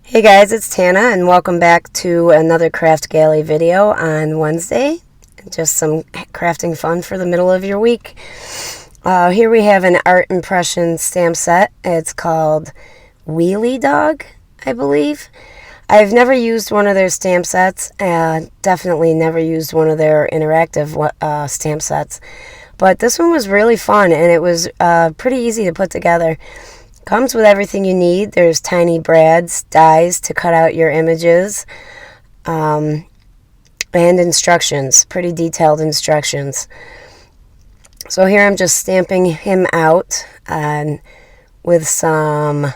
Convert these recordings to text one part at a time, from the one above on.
Hey guys, it's Tana and welcome back to another Kraftgali video on Wednesday. Just some crafting fun for the middle of your week. Here we have an art impression stamp set. It's called WHEELIE Dog, I believe. I've never used one of their stamp sets, definitely never used one of their interactive stamp sets. But this one was really fun and it was pretty easy to put together. Comes with everything you need. There's tiny brads, dies to cut out your images, and instructions, pretty detailed instructions. So here I'm just stamping him out with some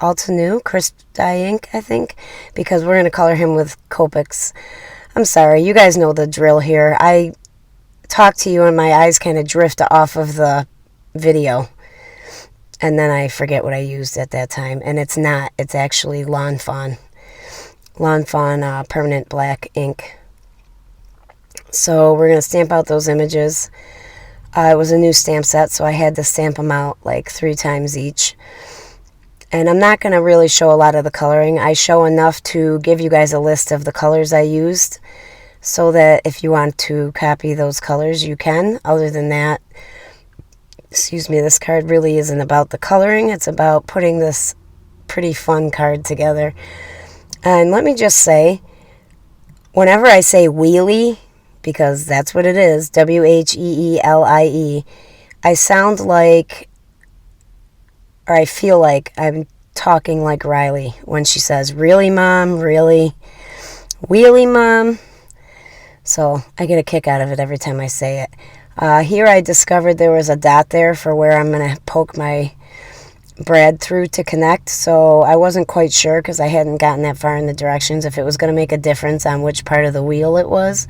Altenew crisp dye ink, I think, because we're going to color him with Copics. I'm sorry, you guys know the drill here. I talk to you and my eyes kind of drift off of the video. And then I forget what I used at that time. And it's not. It's actually Lawn Fawn permanent black ink. So we're going to stamp out those images. It was a new stamp set, so I had to stamp them out like 3 times each. And I'm not going to really show a lot of the coloring. I show enough to give you guys a list of the colors I used, so that if you want to copy those colors, you can. Other than that, excuse me, this card really isn't about the coloring. It's about putting this pretty fun card together. And let me just say, whenever I say wheelie, because that's what it is, WHEELIE, I sound like, or I feel like I'm talking like Riley when she says, "Really, Mom? Really? Wheelie, Mom?" So I get a kick out of it every time I say it. Here I discovered there was a dot there for where I'm going to poke my brad through to connect, so I wasn't quite sure because I hadn't gotten that far in the directions if it was going to make a difference on which part of the wheel it was.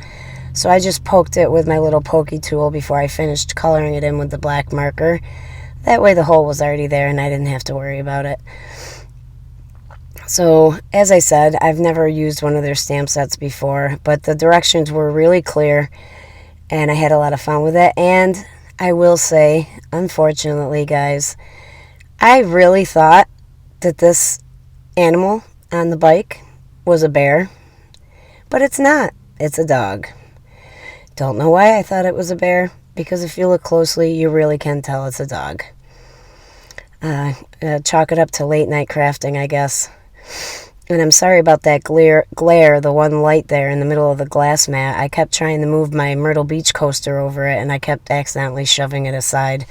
So I just poked it with my little pokey tool before I finished coloring it in with the black marker. That way the hole was already there and I didn't have to worry about it. So, as I said, I've never used one of their stamp sets before, but the directions were really clear. And I had a lot of fun with it. And I will say, unfortunately, guys, I really thought that this animal on the bike was a bear. But it's not. It's a dog. Don't know why I thought it was a bear, because if you look closely, you really can tell it's a dog. Chalk it up to late night crafting, I guess. And I'm sorry about that glare, the one light there in the middle of the glass mat. I kept trying to move my Myrtle Beach coaster over it, and I kept accidentally shoving it aside.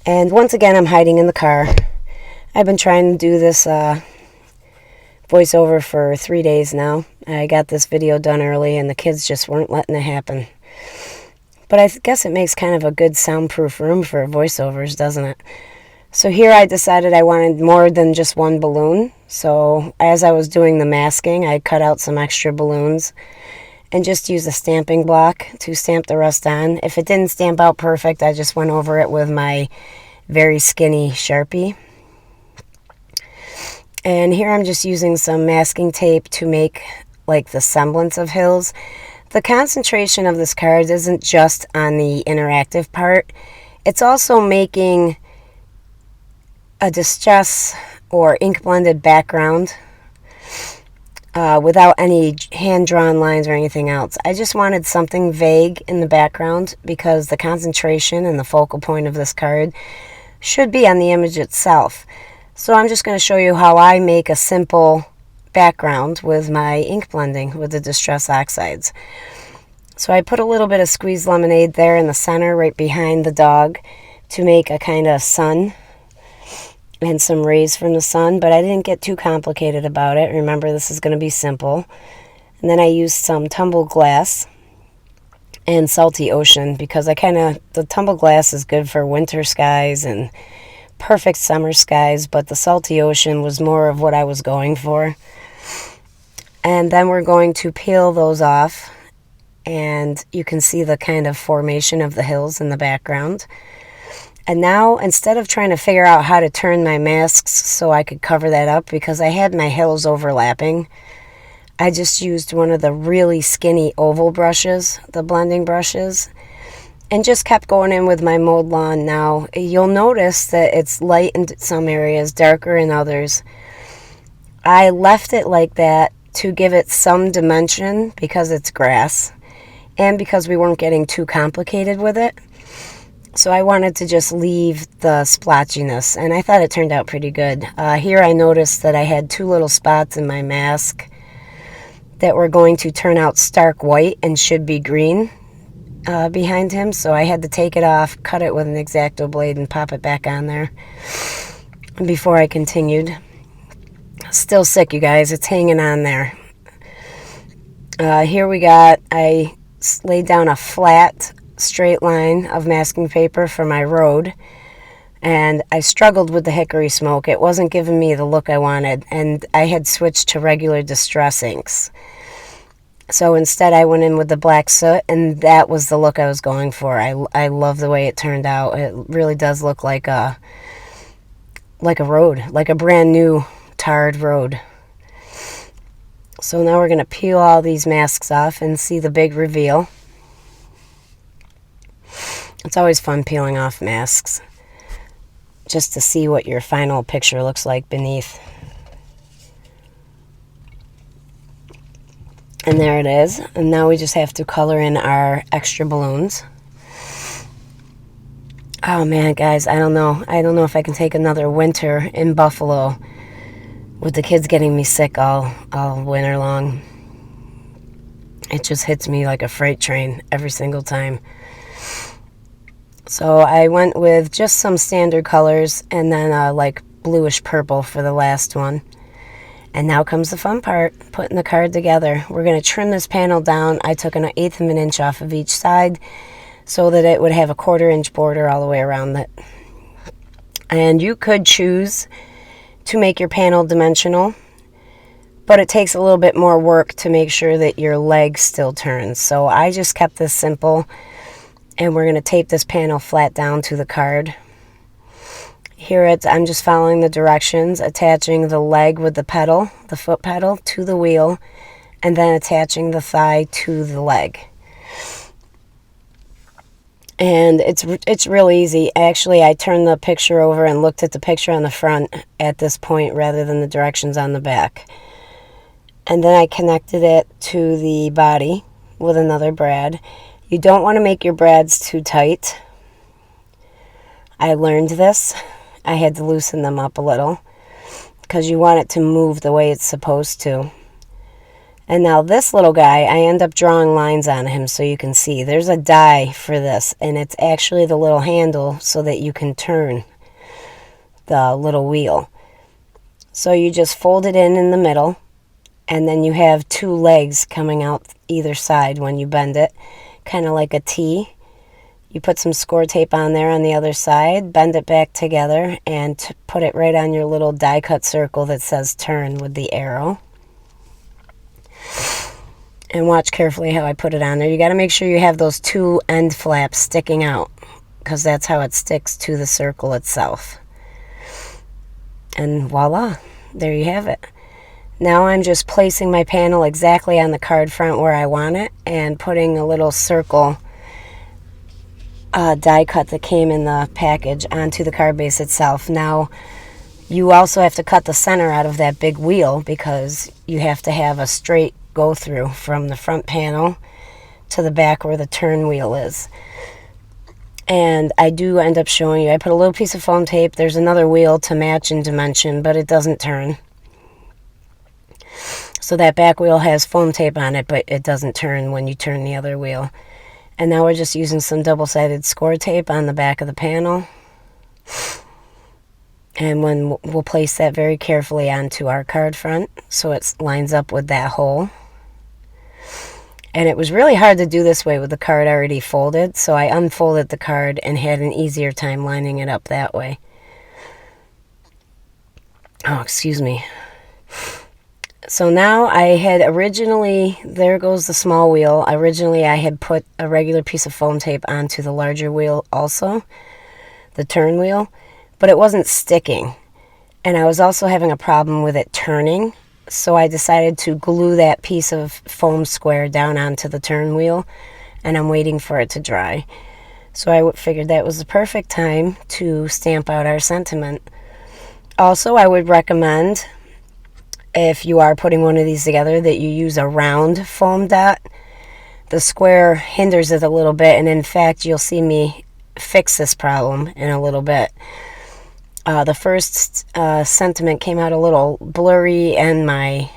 And once again, I'm hiding in the car. I've been trying to do this voiceover for 3 days now. I got this video done early, and the kids just weren't letting it happen. But I guess it makes kind of a good soundproof room for voiceovers, doesn't it? So here I decided I wanted more than just one balloon. So as I was doing the masking, I cut out some extra balloons and just used a stamping block to stamp the rest on. If it didn't stamp out perfect, I just went over it with my very skinny Sharpie. And here I'm just using some masking tape to make like the semblance of hills. The concentration of this card isn't just on the interactive part. It's also making a distress or ink blended background without any hand-drawn lines or anything else. I just wanted something vague in the background because the concentration and the focal point of this card should be on the image itself. So I'm just going to show you how I make a simple background with my ink blending with the Distress Oxides. So I put a little bit of squeezed lemonade there in the center right behind the dog to make a kind of sun and some rays from the sun, but I didn't get too complicated about it. Remember, this is going to be simple. And then I used some tumbled glass and salty ocean because the tumbled glass is good for winter skies and perfect summer skies, but the salty ocean was more of what I was going for. And then we're going to peel those off, and you can see the kind of formation of the hills in the background. And now, instead of trying to figure out how to turn my masks so I could cover that up, because I had my hills overlapping, I just used one of the really skinny oval brushes, the blending brushes, and just kept going in with my mowed lawn. Now, you'll notice that it's light in some areas, darker in others. I left it like that to give it some dimension because it's grass and because we weren't getting too complicated with it. So I wanted to just leave the splotchiness, and I thought it turned out pretty good. Here I noticed that I had 2 little spots in my mask that were going to turn out stark white and should be green behind him. So I had to take it off, cut it with an X-Acto blade, and pop it back on there before I continued. Still sick, you guys. It's hanging on there. Here I laid down a flat, straight line of masking paper for my road, and I struggled with the hickory smoke. It wasn't giving me the look I wanted, and I had switched to regular distress inks. So instead I went in with the black soot, and that was the look I was going for. I love the way it turned out. It really does look like a road, like a brand new tarred road. So now we're going to peel all these masks off and see the big reveal. It's always fun peeling off masks, just to see what your final picture looks like beneath. And there it is. And now we just have to color in our extra balloons. Oh man, guys, I don't know. I don't know if I can take another winter in Buffalo with the kids getting me sick all winter long. It just hits me like a freight train every single time. So I went with just some standard colors and then like bluish purple for the last one. And now comes the fun part, putting the card together. We're going to trim this panel down. I took an 1/8 of an inch off of each side so that it would have a 1/4 inch border all the way around it. And you could choose to make your panel dimensional, but it takes a little bit more work to make sure that your leg still turns. So I just kept this simple, and we're going to tape this panel flat down to the card. Here I'm just following the directions, attaching the leg with the pedal, the foot pedal, to the wheel, and then attaching the thigh to the leg. And it's real easy. Actually, I turned the picture over and looked at the picture on the front at this point rather than the directions on the back. And then I connected it to the body with another brad. You don't want to make your brads too tight. I learned this. I had to loosen them up a little because you want it to move the way it's supposed to. And now this little guy, I end up drawing lines on him so you can see. There's a die for this, and it's actually the little handle so that you can turn the little wheel. So you just fold it in the middle, and then you have 2 legs coming out either side when you bend it, kind of like a T. You put some score tape on there on the other side, bend it back together, and put it right on your little die cut circle that says turn with the arrow. And watch carefully how I put it on there. You got to make sure you have those 2 end flaps sticking out, because that's how it sticks to the circle itself. And voila, there you have it. Now I'm just placing my panel exactly on the card front where I want it, and putting a little circle die cut that came in the package onto the card base itself. Now you also have to cut the center out of that big wheel because you have to have a straight go through from the front panel to the back where the turn wheel is. And I do end up showing you, I put a little piece of foam tape. There's another wheel to match in dimension, but it doesn't turn. So that back wheel has foam tape on it, but it doesn't turn when you turn the other wheel. And now we're just using some double-sided score tape on the back of the panel. And we'll place that very carefully onto our card front so it lines up with that hole. And it was really hard to do this way with the card already folded, so I unfolded the card and had an easier time lining it up that way. Oh, excuse me. So now I had originally, there goes the small wheel. Originally I had put a regular piece of foam tape onto the larger wheel also, the turn wheel, but it wasn't sticking. And I was also having a problem with it turning, so I decided to glue that piece of foam square down onto the turn wheel, and I'm waiting for it to dry. So I figured that was the perfect time to stamp out our sentiment. Also, I would recommend if you are putting one of these together, that you use a round foam dot. The square hinders it a little bit, and in fact, you'll see me fix this problem in a little bit. The first sentiment came out a little blurry, and my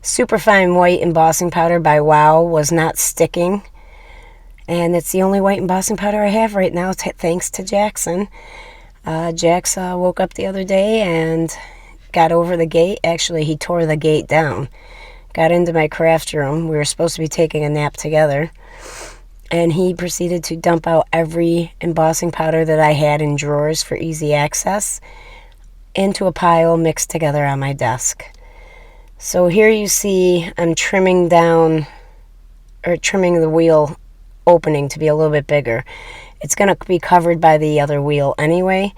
superfine white embossing powder by Wow was not sticking. And it's the only white embossing powder I have right now, thanks to Jackson. Jax woke up the other day and got over the gate. Actually, he tore the gate down. Got into my craft room. We were supposed to be taking a nap together. And he proceeded to dump out every embossing powder that I had in drawers for easy access into a pile mixed together on my desk. So here you see I'm trimming down, or trimming the wheel opening to be a little bit bigger. It's going to be covered by the other wheel anyway,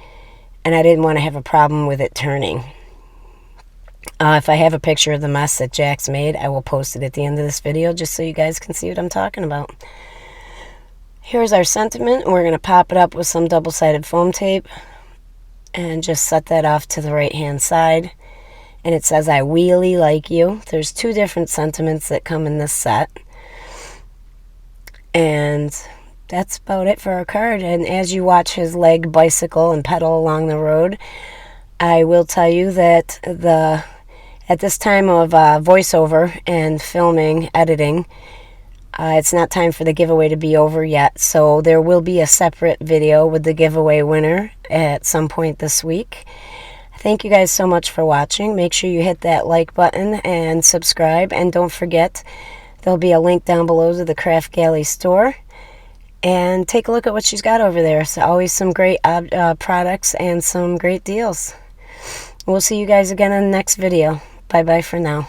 and I didn't want to have a problem with it turning. If I have a picture of the mess that Jax made, I will post it at the end of this video just so you guys can see what I'm talking about. Here's our sentiment. We're going to pop it up with some double-sided foam tape and just set that off to the right-hand side. And it says, I wheelie like you. There's 2 different sentiments that come in this set. And that's about it for our card. And as you watch his leg bicycle and pedal along the road, I will tell you that at this time of voiceover and filming, editing, it's not time for the giveaway to be over yet. So there will be a separate video with the giveaway winner at some point this week. Thank you guys so much for watching. Make sure you hit that like button and subscribe. And don't forget, there'll be a link down below to the Kraftgali store. And take a look at what she's got over there. So always some great products and some great deals. We'll see you guys again in the next video. Bye-bye for now.